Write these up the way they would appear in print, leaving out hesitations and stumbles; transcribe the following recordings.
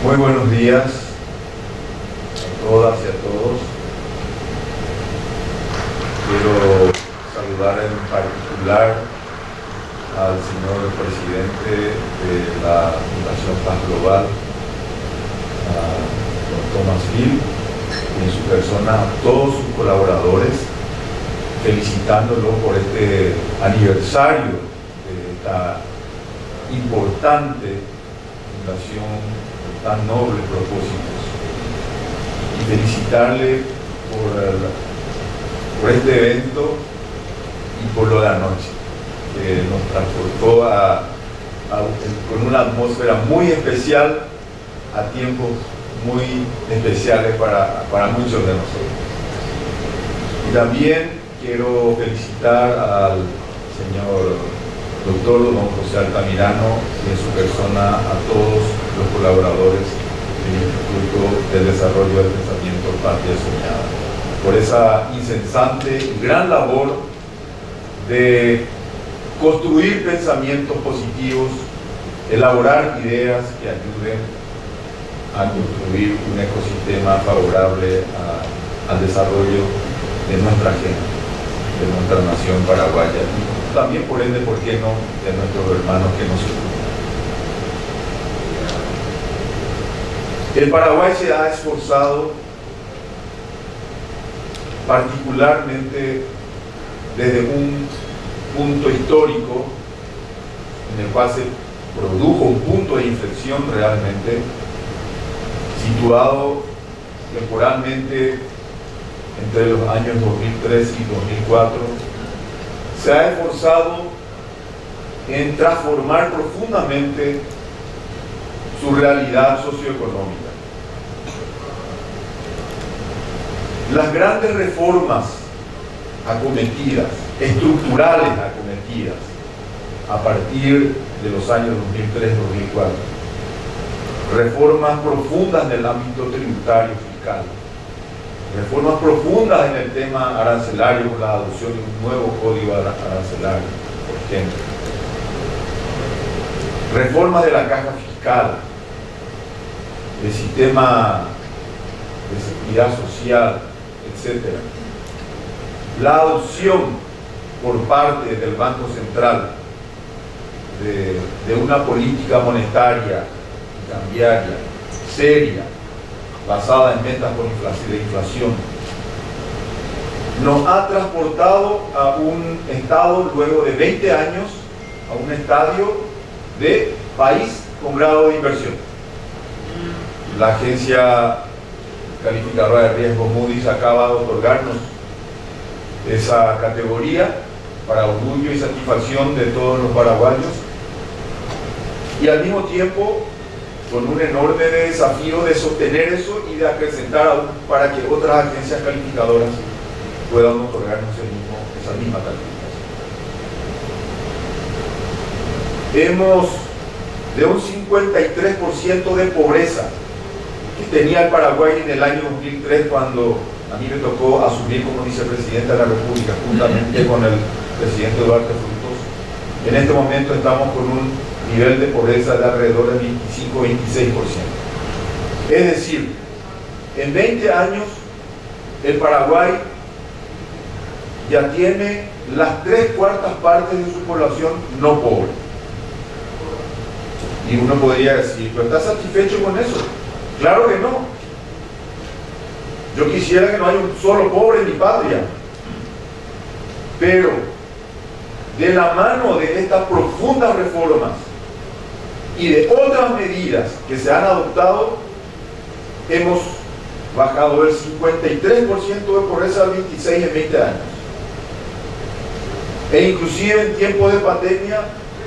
Muy buenos días a todas y a todos. Quiero saludar en particular al señor presidente de la Fundación Paz Global, a don Thomas Hill, y en su persona a todos sus colaboradores, felicitándolo por este aniversario de esta importante fundación con tan nobles propósitos, y felicitarle por este evento y por lo de anoche, que nos transportó con una atmósfera muy especial a tiempos muy especiales para muchos de nosotros. Y también quiero felicitar al señor doctor don José Altamirano y en su persona a todos los colaboradores del Instituto del Desarrollo del Pensamiento Patria Soñada por esa incesante y gran labor de construir pensamientos positivos, elaborar ideas que ayuden a construir un ecosistema favorable al desarrollo de nuestra gente, de nuestra nación paraguaya, y también por ende, ¿por qué no?, de nuestros hermanos que nos sirven. El Paraguay se ha esforzado particularmente desde un punto histórico en el cual se produjo un punto de inflexión realmente situado temporalmente entre los años 2003 y 2004, se ha esforzado en transformar profundamente su realidad socioeconómica. Las grandes reformas acometidas, estructurales acometidas, a partir de los años 2003-2004, reformas profundas en el ámbito tributario fiscal, reformas profundas en el tema arancelario con la adopción de un nuevo código arancelario, por ejemplo, reformas de la caja fiscal, del sistema de seguridad social, etc. La adopción por parte del Banco Central de una política monetaria y cambiaria seria, basada en metas de inflación, nos ha transportado a un estado, luego de 20 años, a un estadio de país con grado de inversión. La agencia calificadora de riesgo Moody's acaba de otorgarnos esa categoría para orgullo y satisfacción de todos los paraguayos, y al mismo tiempo con un enorme desafío de sostener eso y de acrecentar aún para que otras agencias calificadoras puedan otorgarnos esa misma calificación. De un 53% de pobreza que tenía el Paraguay en el año 2003, cuando a mí me tocó asumir como vicepresidente de la República, juntamente con el presidente Duarte Frutos. En este momento estamos con un nivel de pobreza de alrededor del 25-26%. Es decir, en 20 años el Paraguay ya tiene las 3/4 partes de su población no pobre. Y uno podría decir, ¿pero estás satisfecho con eso? Claro que no. Yo quisiera que no haya un solo pobre en mi patria. Pero de la mano de estas profundas reformas y de otras medidas que se han adoptado, hemos bajado el 53% de pobreza al 26 en 20 años. E inclusive en tiempos de pandemia,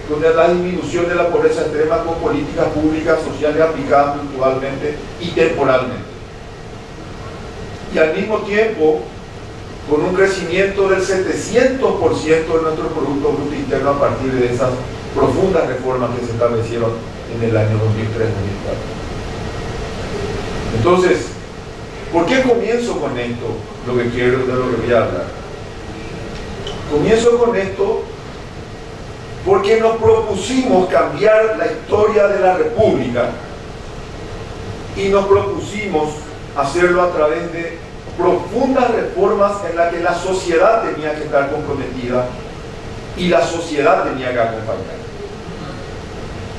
donde la disminución de la pobreza extrema con políticas públicas sociales aplicadas puntualmente y temporalmente. Y al mismo tiempo, con un crecimiento del 700% de nuestro Producto Bruto Interno a partir de esas profundas reformas que se establecieron en el año 2003-2004. Entonces, ¿por qué comienzo con esto? De lo que voy a hablar. Comienzo con esto porque nos propusimos cambiar la historia de la República y nos propusimos hacerlo a través de profundas reformas en las que la sociedad tenía que estar comprometida y la sociedad tenía que acompañar.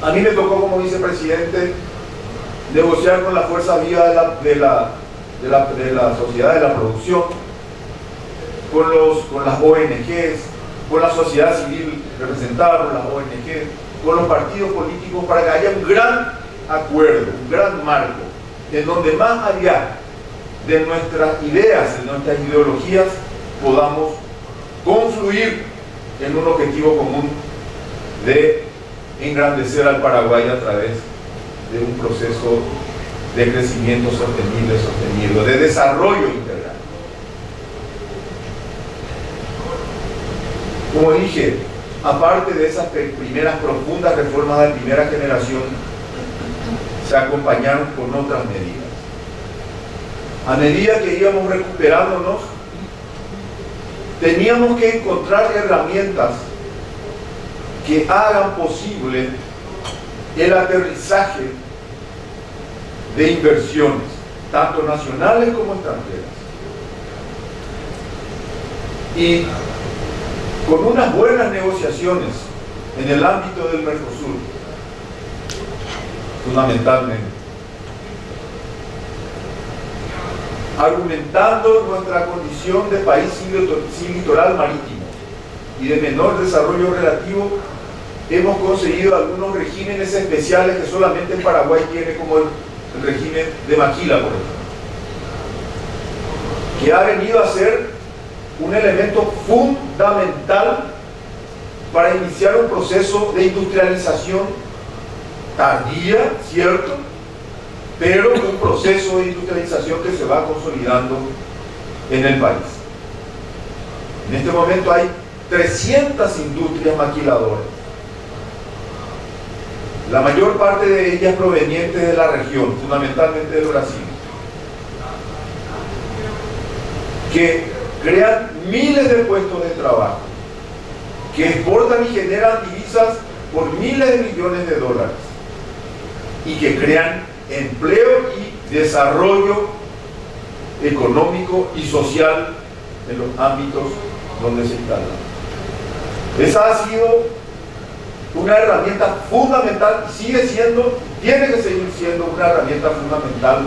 A mí me tocó como vicepresidente negociar con la fuerza viva de la sociedad de la producción, con las ONGs, con la sociedad civil representada por las ONGs, con los partidos políticos, para que haya un gran acuerdo, un gran marco, en donde más allá de nuestras ideas, de nuestras ideologías, podamos confluir en un objetivo común de engrandecer al Paraguay a través de un proceso de crecimiento sostenido, de desarrollo integral. Como dije, aparte de esas primeras profundas reformas de primera generación, se acompañaron con otras medidas. A medida que íbamos recuperándonos, teníamos que encontrar herramientas que hagan posible el aterrizaje de inversiones, tanto nacionales como extranjeras. Y con unas buenas negociaciones en el ámbito del Mercosur, fundamentalmente, argumentando nuestra condición de país sin litoral marítimo y de menor desarrollo relativo, hemos conseguido algunos regímenes especiales que solamente en Paraguay tiene, como el régimen de Maquila, por ejemplo, que ha venido a ser un elemento fundamental para iniciar un proceso de industrialización tardía, cierto, pero un proceso de industrialización que se va consolidando en el país. En este momento hay 300 industrias maquiladoras, la mayor parte de ellas provenientes de la región, fundamentalmente del Brasil, que crean miles de puestos de trabajo, que exportan y generan divisas por miles de millones de dólares y que crean empleo y desarrollo económico y social en los ámbitos donde se instalan. Esa ha sido una herramienta fundamental, sigue siendo, tiene que seguir siendo una herramienta fundamental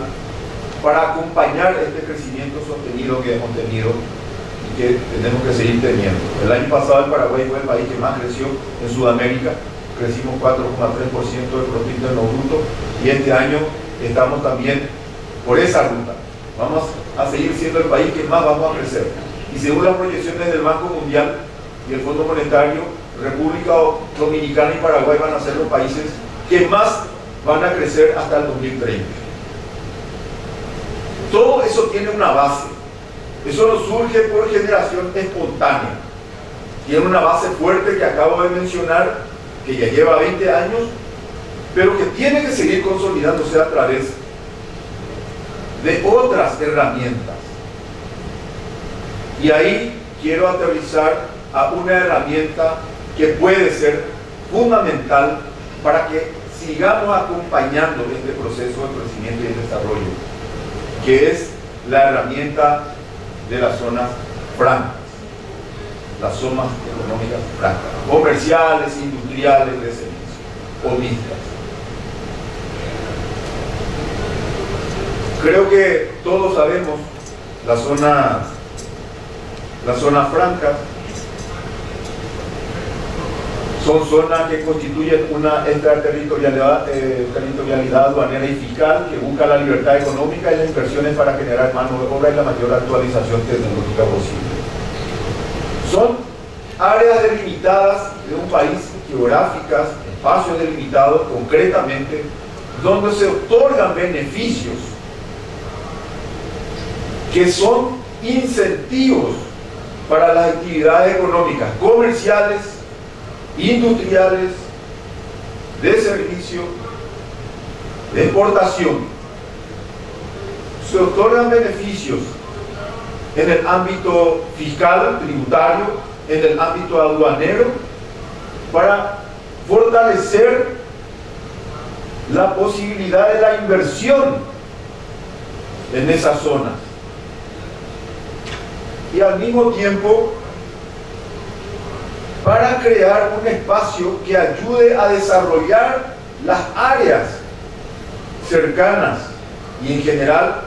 para acompañar este crecimiento sostenido que hemos tenido y que tenemos que seguir teniendo. El año pasado el Paraguay fue el país que más creció en Sudamérica, crecimos 4,3% del Producto Interno Bruto, y este año estamos también por esa ruta. Vamos a seguir siendo el país que más vamos a crecer. Y según las proyecciones del Banco Mundial y el Fondo Monetario, República Dominicana y Paraguay van a ser los países que más van a crecer hasta el 2030. Todo eso tiene una base. Eso no surge por generación espontánea. Tiene una base fuerte que acabo de mencionar, que ya lleva 20 años, pero que tiene que seguir consolidándose a través de otras herramientas. Y ahí quiero aterrizar a una herramienta que puede ser fundamental para que sigamos acompañando este proceso de crecimiento y de desarrollo, que es la herramienta de las zonas francas, las zonas económicas francas, comerciales, industriales, de servicio o mixtas. Creo que todos sabemos las zonas francas son zonas que constituyen una extraterritorialidad aduanera y fiscal que busca la libertad económica y las inversiones para generar mano de obra y la mayor actualización tecnológica posible. Son áreas delimitadas de un país, geográficas, espacios delimitados concretamente, donde se otorgan beneficios que son incentivos para las actividades económicas, comerciales, industriales, de servicio, de exportación. Se otorgan beneficios en el ámbito fiscal, tributario, en el ámbito aduanero, para fortalecer la posibilidad de la inversión en esas zonas. Y al mismo tiempo, para crear un espacio que ayude a desarrollar las áreas cercanas y en general,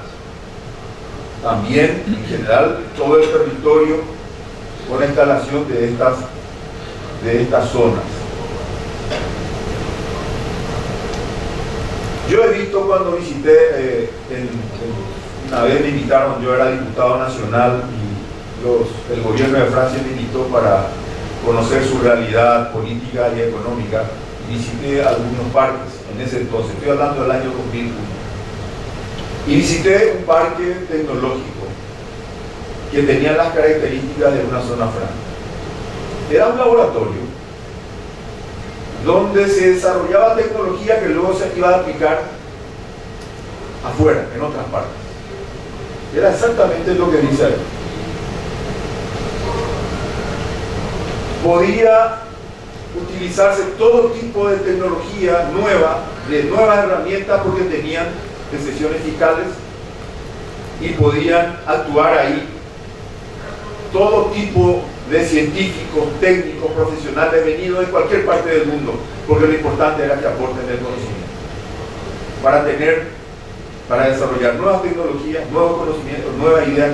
también en general, todo el territorio con la instalación de estas zonas. Yo he visto cuando visité, una vez me invitaron, yo era diputado nacional y el gobierno de Francia me invitó para conocer su realidad política y económica, y visité algunos parques en ese entonces, estoy hablando del año 2001, y visité un parque tecnológico que tenía las características de una zona franca. Era un laboratorio donde se desarrollaba tecnología que luego se iba a aplicar afuera, en otras partes. Era exactamente lo que dice ahí. Podía utilizarse todo tipo de tecnología nueva, de nuevas herramientas, porque tenían excepciones fiscales y podían actuar ahí todo tipo de científicos, técnicos, profesionales venidos de cualquier parte del mundo, porque lo importante era que aporten el conocimiento para desarrollar nuevas tecnologías, nuevos conocimientos, nuevas ideas,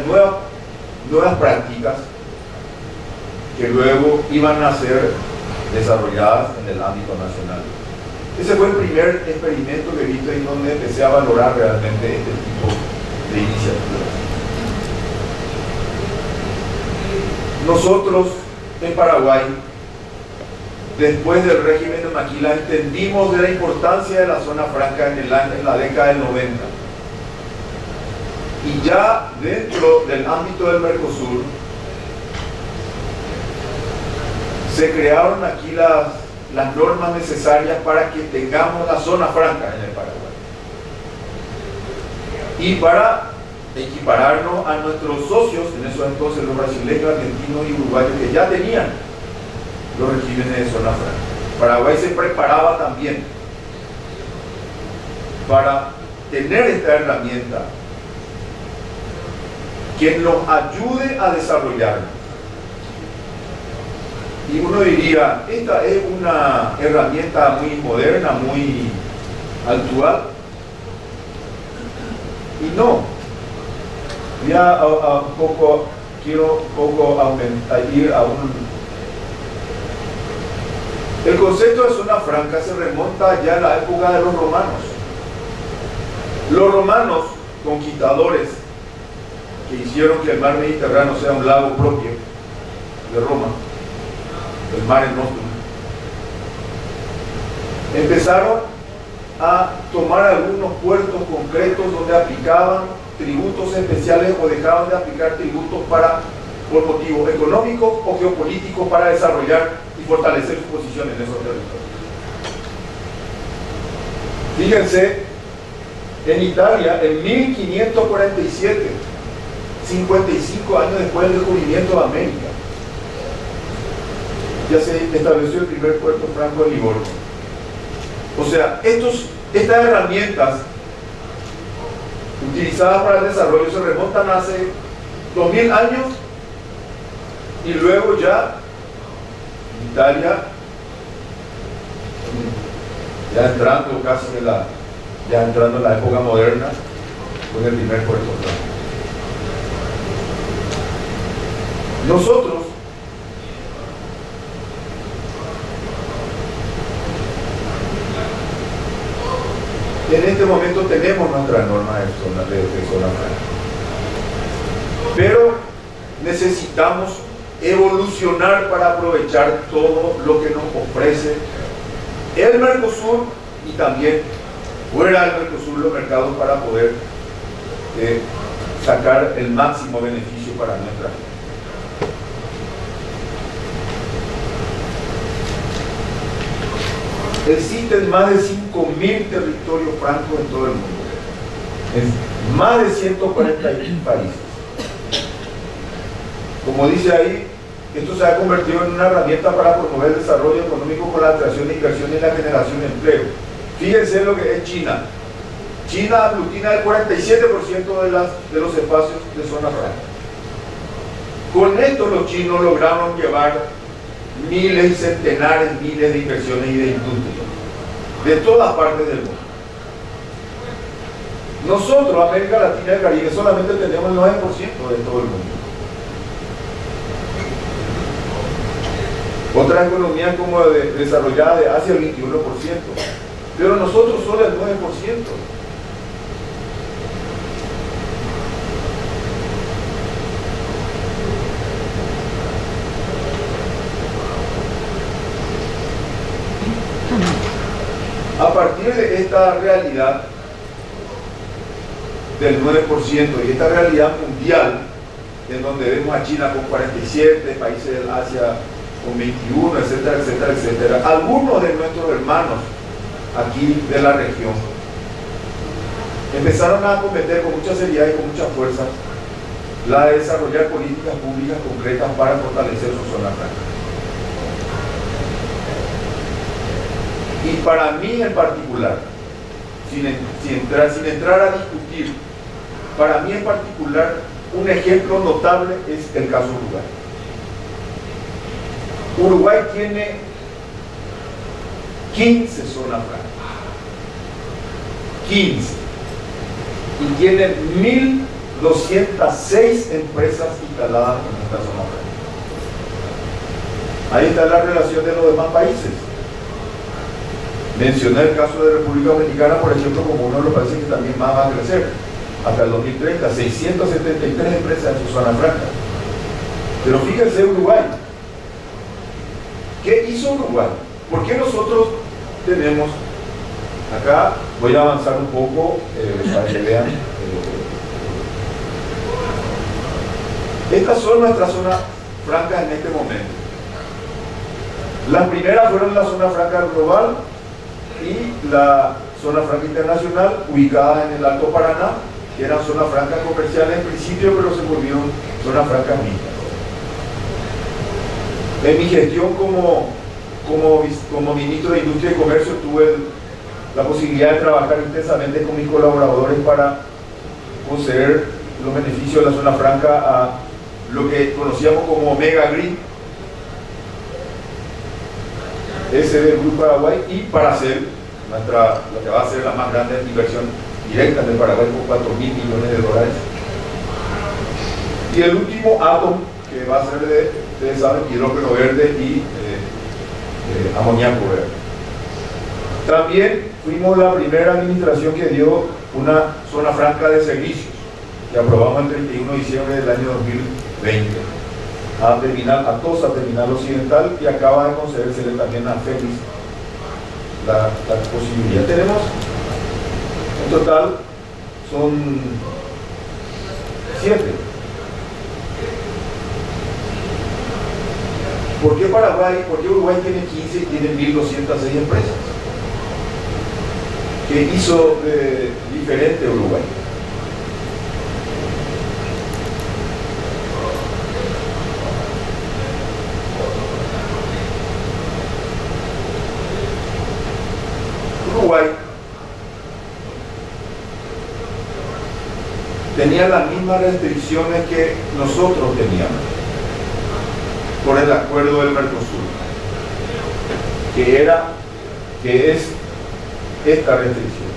nuevas prácticas que luego iban a ser desarrolladas en el ámbito nacional. Ese fue el primer experimento que he visto en donde empecé a valorar realmente este tipo de iniciativas. Nosotros en Paraguay, después del régimen de Maquila, entendimos de la importancia de la zona franca en la década del 90. Y ya dentro del ámbito del Mercosur, se crearon aquí las normas necesarias para que tengamos la zona franca en el Paraguay. Y para equipararnos a nuestros socios, en esos entonces los brasileños, argentinos y uruguayos, que ya tenían los regímenes de zona franca. Paraguay se preparaba también para tener esta herramienta que nos ayude a desarrollarnos. Y uno diría, esta es una herramienta muy moderna, muy actual. Y no. Ya quiero ir a El concepto de zona franca se remonta ya a la época de los romanos. Los romanos, conquistadores, que hicieron que el mar Mediterráneo sea un lago propio de Roma, el Mare Nostrum, empezaron a tomar algunos puertos concretos donde aplicaban tributos especiales o dejaban de aplicar tributos por motivos económicos o geopolíticos para desarrollar y fortalecer su posición en esos territorios. Fíjense, en Italia, en 1547, 55 años después del descubrimiento de América, ya se estableció el primer puerto franco de Livorno. O sea, estas herramientas utilizadas para el desarrollo se remontan hace 2000 años, y luego ya en Italia, ya entrando casi en la época moderna, con el primer puerto franco. Nosotros en este momento tenemos nuestra norma de zona franca, pero necesitamos evolucionar para aprovechar todo lo que nos ofrece el Mercosur y también fuera del Mercosur los mercados, para poder sacar el máximo beneficio para nuestra gente. Existen más de 5.000 territorios francos en todo el mundo, en más de 141 países. Como dice ahí, esto se ha convertido en una herramienta para promover el desarrollo económico con la atracción de inversión y la generación de empleo. Fíjense lo que es China. China aglutina el 47% de los espacios de zona franca. Con esto los chinos lograron llevar miles y centenares, miles de inversiones y de industrias de todas partes del mundo. Nosotros, América Latina y el Caribe, solamente tenemos el 9% de todo el mundo. Otras economías como desarrolladas de Asia, el 21%, pero nosotros solo el 9%. A partir de esta realidad del 9% y esta realidad mundial, en donde vemos a China con 47, países del Asia con 21, etcétera, etcétera, etcétera, algunos de nuestros hermanos aquí de la región empezaron a acometer con mucha seriedad y con mucha fuerza la de desarrollar políticas públicas concretas para fortalecer su zona franca. Y para mí en particular, sin entrar a discutir, para mí en particular, un ejemplo notable es el caso Uruguay. Uruguay tiene 15 zonas francas. 15. Y tiene 1.206 empresas instaladas en esta zona franca. Ahí está la relación de los demás países. Mencioné el caso de República Dominicana, por ejemplo, como uno de los países que también más va a crecer. Hasta el 2030, 673 empresas en su zona franca. Pero fíjense Uruguay. ¿Qué hizo Uruguay? ¿Por qué nosotros tenemos, acá voy a avanzar un poco para que vean, estas son nuestras zonas francas en este momento. Las primeras fueron la zona franca global y la zona franca internacional, ubicadas en el Alto Paraná, que eran zonas francas comerciales en principio, pero se volvieron zonas francas mixtas. En mi gestión como ministro de Industria y Comercio tuve la posibilidad de trabajar intensamente con mis colaboradores para conceder los beneficios de la zona franca a lo que conocíamos como Mega Green, ese del Grupo Paraguay, y para hacer lo que va a ser la más grande inversión directa en el Paraguay con 4.000 millones de dólares. Y el último Atom, que va a ser de, ustedes saben, hidrógeno verde y amoníaco verde. También fuimos la primera administración que dio una zona franca de servicios, que aprobamos el 31 de diciembre del año 2020, a TOSA, Terminal Occidental, y acaba de concedérsele también a Félix la posibilidad. Tenemos, en total, son 7. ¿Por qué Paraguay, por qué Uruguay tiene 15 y tiene 1.206 empresas? ¿Qué hizo diferente Uruguay? Uruguay tenía las mismas restricciones que nosotros teníamos por el acuerdo del Mercosur, que es esta restricción.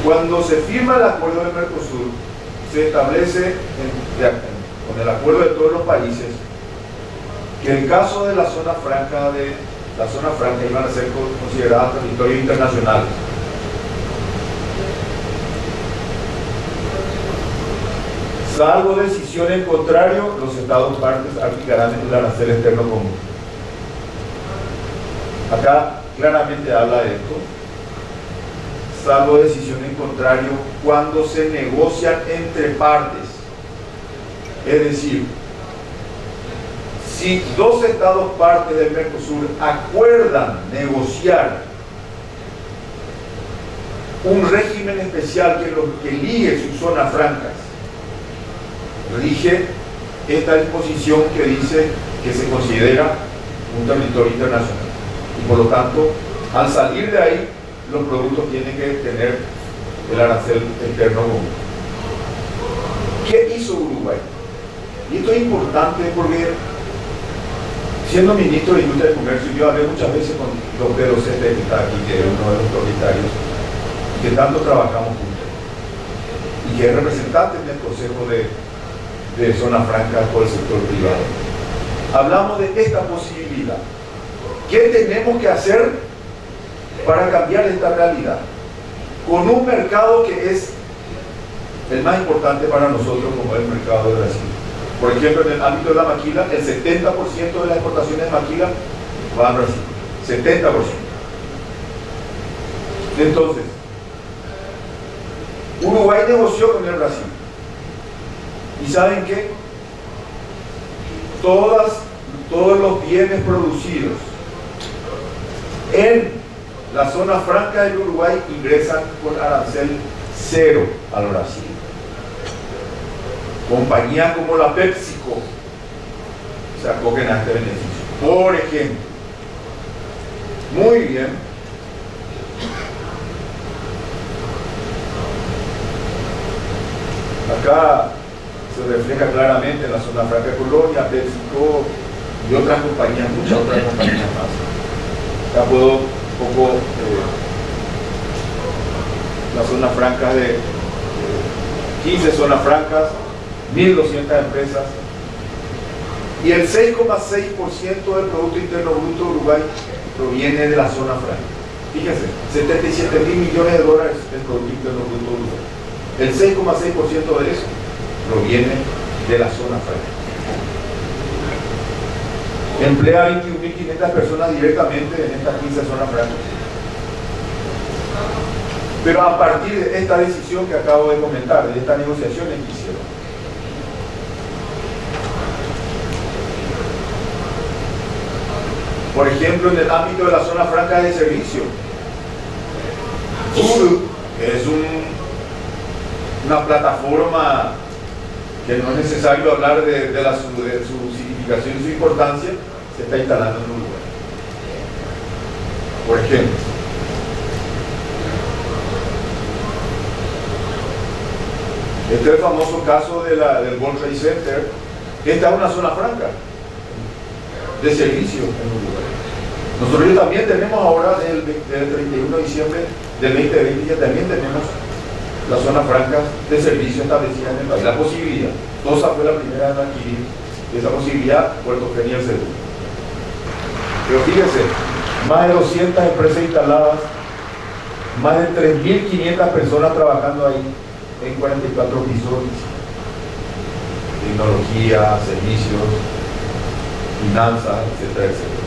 Cuando se firma el acuerdo del Mercosur, se establece con el acuerdo de todos los países que el caso de la zona franca iban a ser consideradas territorios internacionales. Salvo decisión en contrario, los Estados partes aplicarán el arancel externo común. Acá claramente habla de esto. Salvo decisión en contrario, cuando se negocian entre partes. Es decir, si dos Estados partes del Mercosur acuerdan negociar un régimen especial que ligue sus zonas francas, rige esta disposición que dice que se considera un territorio internacional y por lo tanto Al salir de ahí, los productos tienen que tener el arancel externo común. ¿Qué hizo Uruguay? Y esto es importante porque, siendo ministro de Industria y Comercio, yo hablé muchas veces con don Pedro Cete, que está aquí, que es uno de los propietarios, y que tanto trabajamos juntos, y que es representante en el Consejo de Zona Franca por el sector privado. Hablamos de esta posibilidad. ¿Qué tenemos que hacer para cambiar esta realidad? Con un mercado que es el más importante para nosotros, como es el mercado de Brasil. Por ejemplo, en el ámbito de la maquila, el 70% de las exportaciones de maquila va a Brasil. 70%. Entonces, Uruguay negoció con el Brasil. ¿Y saben qué? Todos los bienes producidos en la zona franca del Uruguay ingresan con arancel cero al Brasil. Compañías como la PepsiCo se acogen a este beneficio. Por ejemplo, muy bien, acá se refleja claramente en la zona franca de Colonia, PepsiCo y otras compañías, muchas otras compañías más. Acá puedo un poco las zonas francas de 15 zonas francas, 1.200 empresas, y el 6,6% del Producto Interno Bruto de Uruguay proviene de la zona franca. Fíjense, 77.000 millones de dólares del Producto Interno Bruto de Uruguay. El 6,6% de eso proviene de la zona franca. Emplea a 21.500 personas directamente en estas 15 zonas francas. Pero a partir de esta decisión que acabo de comentar, de estas negociaciones que hicieron, por ejemplo, en el ámbito de la zona franca de servicio, Uru es una plataforma que no es necesario hablar de su significación y su importancia, se está instalando en Uruguay. Por ejemplo, este es el famoso caso del World Trade Center. Esta es una zona franca de servicio en Uruguay. Nosotros también tenemos ahora, del 31 de diciembre del 2020, ya también tenemos las zonas francas de servicio establecidas en el país. La posibilidad, TOSA fue la primera en adquirir esa posibilidad, Puerto Kenia el segundo. Pero fíjense, más de 200 empresas instaladas, más de 3.500 personas trabajando ahí en 44 pisos, tecnología, servicios, finanzas, etcétera, etcétera.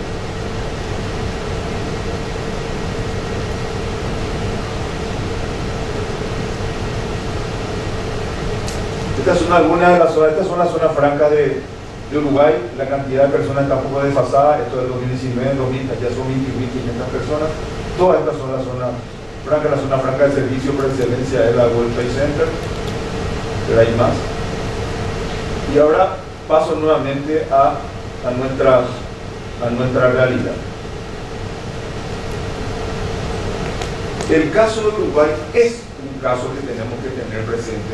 Estas son algunas de las zonas, estas son las zonas francas de Uruguay. La cantidad de personas está un poco desfasada. Esto es 2019, 2000, ya son 21.500 personas. Todas estas son las zonas francas. La zona franca de servicio por excelencia es la World Trade Center, pero hay más. Y ahora paso nuevamente a nuestra realidad. El caso de Uruguay es un caso que tenemos que tener presente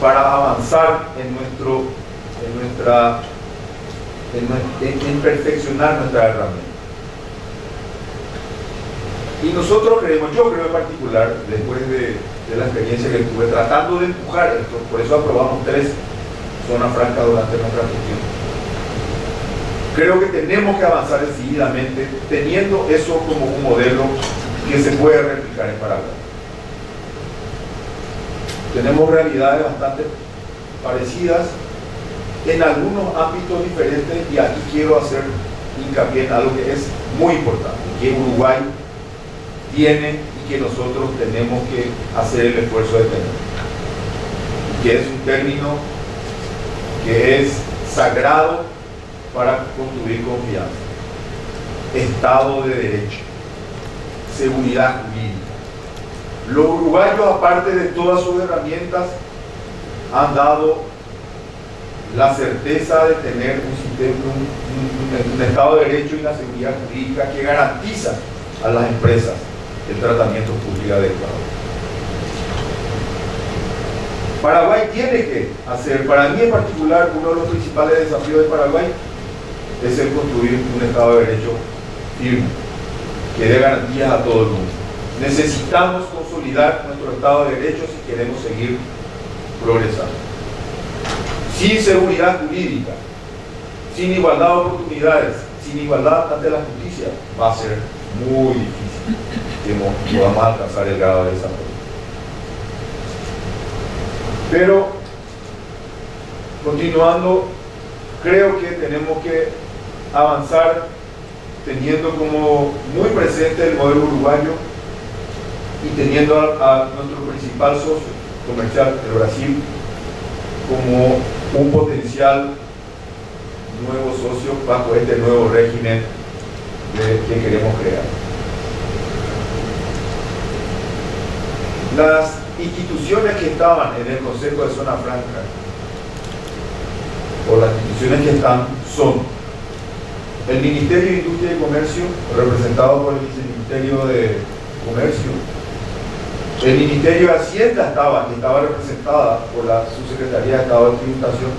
para avanzar en perfeccionar nuestra herramienta. Y nosotros creemos, yo creo en particular, después de la experiencia que tuve tratando de empujar esto, por eso aprobamos 3 zonas francas durante nuestra gestión. Creo que tenemos que avanzar decididamente teniendo eso como un modelo que se puede replicar en Paraguay. Tenemos realidades bastante parecidas en algunos ámbitos diferentes, y aquí quiero hacer hincapié en algo que es muy importante, que Uruguay tiene y que nosotros tenemos que hacer el esfuerzo de tener, que es un término que es sagrado para construir confianza: Estado de Derecho, seguridad jurídica. Los uruguayos, aparte de todas sus herramientas, han dado la certeza de tener un Estado de Derecho y una seguridad jurídica que garantiza a las empresas el tratamiento público adecuado. Paraguay tiene que hacer, para mí en particular, uno de los principales desafíos de Paraguay es el construir un Estado de Derecho firme, que dé garantías a todo el mundo. Necesitamos consolidar nuestro Estado de Derecho si queremos seguir progresando. Sin seguridad jurídica, sin igualdad de oportunidades, sin igualdad ante la justicia, va a ser muy difícil que podamos alcanzar el grado de desarrollo. Pero, continuando, creo que tenemos que avanzar teniendo como muy presente el modelo uruguayo y teniendo a nuestro principal socio comercial, el Brasil, como un potencial nuevo socio bajo este nuevo régimen que queremos crear. Las instituciones que estaban en el Consejo de Zona Franca, o las instituciones que están, son el Ministerio de Industria y Comercio, representado por el Viceministerio de Comercio. El Ministerio de Hacienda estaba representada por la Subsecretaría de Estado de Tributación,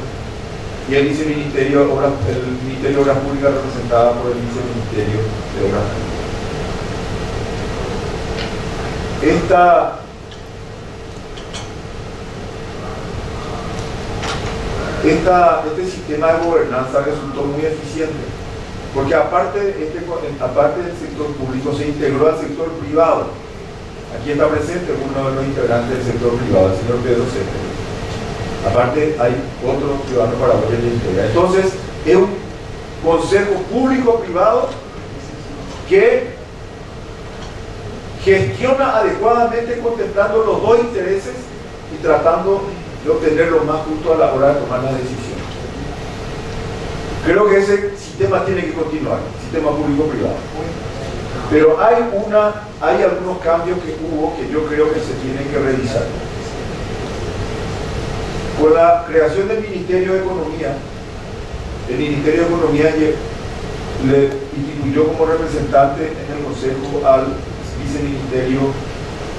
y el Ministerio de Obras Públicas representada por el Viceministerio de Obras Públicas. Este sistema de gobernanza resultó muy eficiente, porque aparte del sector público se integró al sector privado. Aquí está presente uno de los integrantes del sector privado, el señor Pedro César. Aparte hay otro ciudadano paraguayo que integra. Entonces es un consejo público-privado que gestiona adecuadamente contemplando los dos intereses y tratando de obtener lo más justo a la hora de tomar la decisión. Creo que ese sistema tiene que continuar, sistema público-privado. Pero hay algunos cambios que hubo que yo creo que se tienen que revisar. Con la creación del Ministerio de Economía, el Ministerio de Economía le instituyó como representante en el Consejo al Viceministerio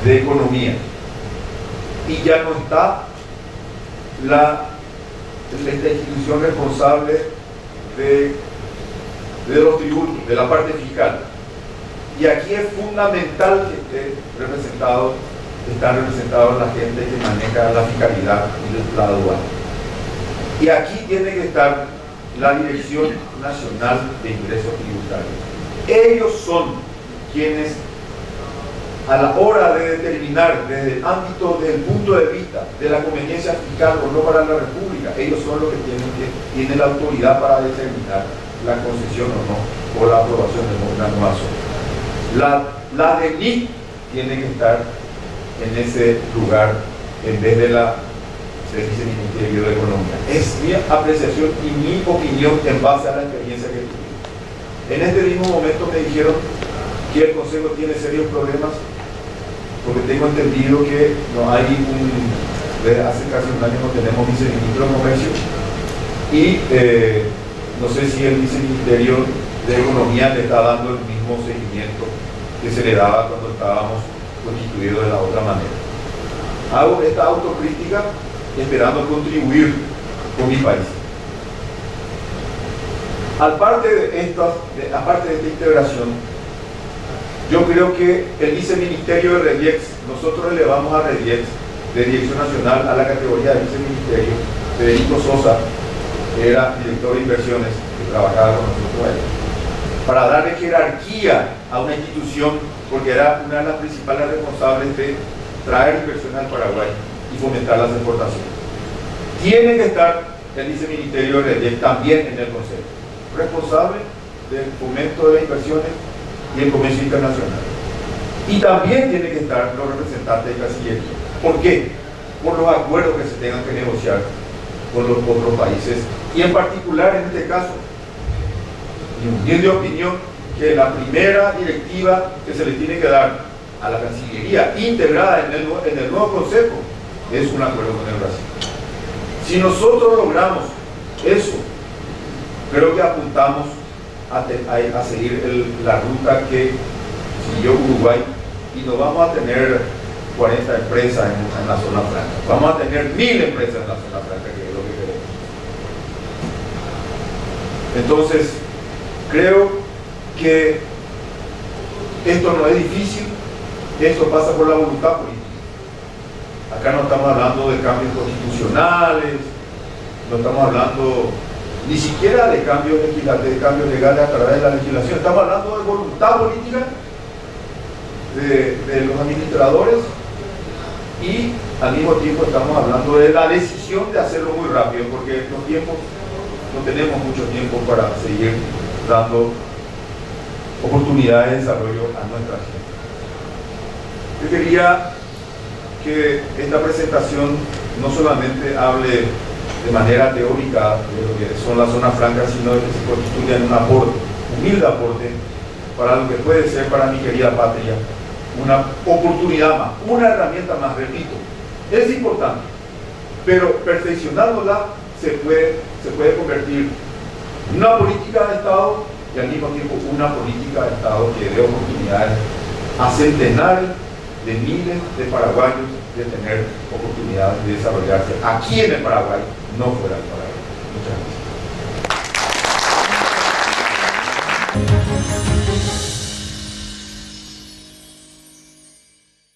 de Economía. Y ya no está esta institución responsable de los tributos, de la parte fiscal. Y aquí es fundamental que están representados la gente que maneja la fiscalidad y la aduana. Y aquí tiene que estar la Dirección Nacional de Ingresos Tributarios. Ellos son quienes, a la hora de determinar desde el ámbito, desde el punto de vista de la conveniencia fiscal o no para la República, ellos son los que tienen la autoridad para determinar la concesión o no, o la aprobación de una nueva zona. La DENIC tiene que estar en ese lugar en vez del Viceministerio de Economía. Es mi apreciación y mi opinión en base a la experiencia que tuve. En este mismo momento me dijeron que el Consejo tiene serios problemas, porque tengo entendido que no hay desde hace casi un año no tenemos viceministro de Comercio, y no sé si el Viceministerio de Economía le está dando el mismo seguimiento que se le daba cuando estábamos constituidos de la otra manera. Hago esta autocrítica esperando contribuir con mi país. Aparte de esta integración, yo creo que el Viceministerio de REDIEX, nosotros elevamos a REDIEX de Dirección Nacional a la categoría de Viceministerio. Federico Sosa, que era director de inversiones, que trabajaba con nosotros ahí, para darle jerarquía a una institución, porque era una de las principales responsables de traer inversión al Paraguay y fomentar las exportaciones. Tiene que estar el Viceministerio de REDIEX también en el Consejo, responsable del fomento de las inversiones y el comercio internacional. Y también tiene que estar los representantes de Cancillería. ¿Por qué? Por los acuerdos que se tengan que negociar con los otros países, y en particular en este caso, y de opinión que la primera directiva que se le tiene que dar a la Cancillería integrada en el nuevo Consejo es un acuerdo con el Brasil. Si nosotros logramos eso, creo que apuntamos a seguir la ruta que siguió Uruguay, y no vamos a tener 40 empresas en la zona franca, vamos a tener 1000 empresas en la zona franca, que es lo que queremos. Entonces, creo que esto no es difícil, esto pasa por la voluntad política. Acá no estamos hablando de cambios constitucionales, no estamos hablando ni siquiera de cambios legales a través de la legislación, estamos hablando de voluntad política de los administradores, y al mismo tiempo estamos hablando de la decisión de hacerlo muy rápido, porque los tiempos, no tenemos mucho tiempo para seguir dando oportunidades de desarrollo a nuestra gente. Yo quería que esta presentación no solamente hable de manera teórica de lo que son las zonas francas, sino que se constituyan un aporte, humilde aporte, para lo que puede ser para mi querida patria una oportunidad más, una herramienta más, repito, es importante, pero perfeccionándola se puede convertir en una política de Estado, y al mismo tiempo una política de Estado que dé oportunidades a centenares de miles de paraguayos de tener oportunidades de desarrollarse aquí en el Paraguay, no fuera del Paraguay. Muchas gracias.